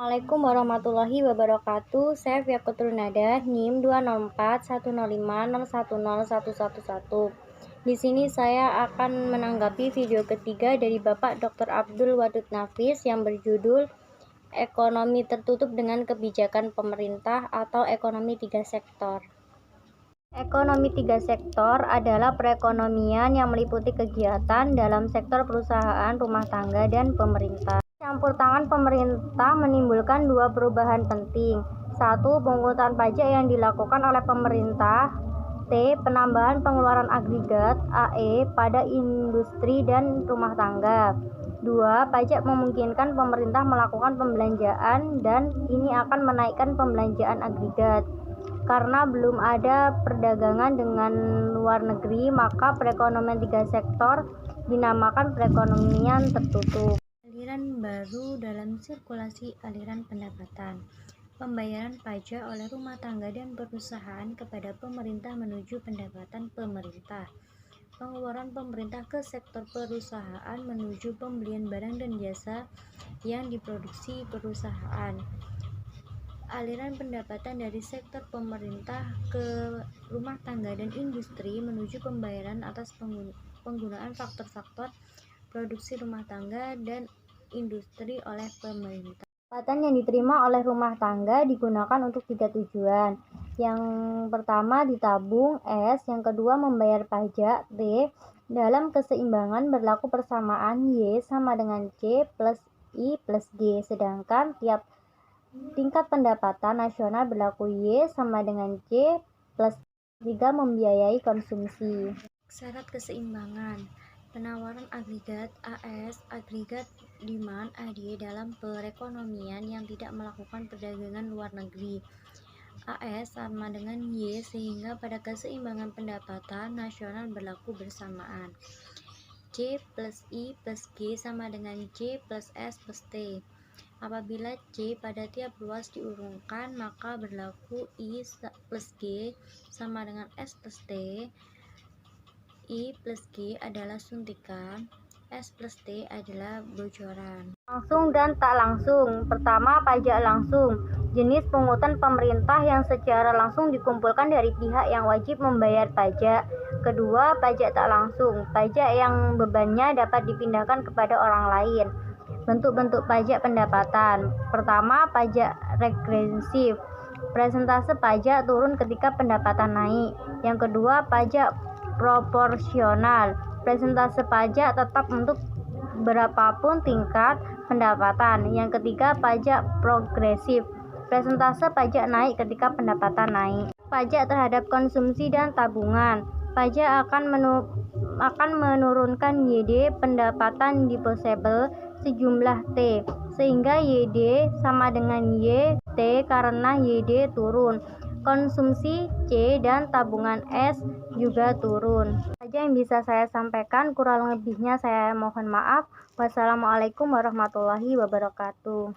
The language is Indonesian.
Assalamualaikum warahmatullahi wabarakatuh. Saya Fia Nada, NIM 2041050010111. Di sini saya akan menanggapi video ketiga dari Bapak Dr. Abdul Wadud Nafis yang berjudul Ekonomi Tertutup dengan Kebijakan Pemerintah atau Ekonomi Tiga Sektor. Ekonomi tiga sektor adalah perekonomian yang meliputi kegiatan dalam sektor perusahaan, rumah tangga, dan pemerintah. Campur tangan pemerintah menimbulkan dua perubahan penting. Satu, pungutan pajak yang dilakukan oleh pemerintah. T. Penambahan pengeluaran agregat AE pada industri dan rumah tangga. 2. Pajak memungkinkan pemerintah melakukan pembelanjaan dan ini akan menaikkan pembelanjaan agregat. Karena belum ada perdagangan dengan luar negeri, maka perekonomian tiga sektor dinamakan perekonomian tertutup. Aliran baru dalam sirkulasi aliran pendapatan. Pembayaran pajak oleh rumah tangga dan perusahaan kepada pemerintah menuju pendapatan pemerintah. Pengeluaran pemerintah ke sektor perusahaan menuju pembelian barang dan jasa yang diproduksi perusahaan. Aliran pendapatan dari sektor pemerintah ke rumah tangga dan industri menuju pembayaran atas penggunaan faktor-faktor produksi rumah tangga dan industri oleh pemerintah. Pendapatan yang diterima oleh rumah tangga digunakan untuk tiga tujuan. Yang pertama ditabung, S. Yang kedua membayar pajak, T. Dalam keseimbangan berlaku persamaan Y sama dengan C plus I plus G, sedangkan tiap tingkat pendapatan nasional berlaku Y sama dengan C plus 3 membiayai konsumsi. Syarat keseimbangan. Penawaran agregat AS, agregat demand AD dalam perekonomian yang tidak melakukan perdagangan luar negeri. AS sama dengan Y sehingga pada keseimbangan pendapatan nasional berlaku bersamaan. C plus I plus G sama dengan C plus S plus T. Apabila C pada tiap ruas diurungkan, maka berlaku I plus G sama dengan S plus T. I plus G adalah suntikan, S plus T adalah bocoran. Langsung dan tak langsung. Pertama, pajak langsung. Jenis pungutan pemerintah yang secara langsung dikumpulkan dari pihak yang wajib membayar pajak. Kedua, pajak tak langsung. Pajak yang bebannya dapat dipindahkan kepada orang lain. Bentuk-bentuk pajak pendapatan. Pertama, pajak regresif. Persentase pajak turun ketika pendapatan naik. Yang kedua, pajak proporsional. Persentase pajak tetap untuk berapapun tingkat pendapatan. Yang ketiga, pajak progresif. Persentase pajak naik ketika pendapatan naik. Pajak terhadap konsumsi dan tabungan. Pajak akan menurunkan YD pendapatan disposable sejumlah T, sehingga YD sama dengan YT karena YD turun. Konsumsi C dan tabungan S juga turun. Saja yang bisa saya sampaikan, kurang lebihnya saya mohon maaf. Wassalamualaikum warahmatullahi wabarakatuh.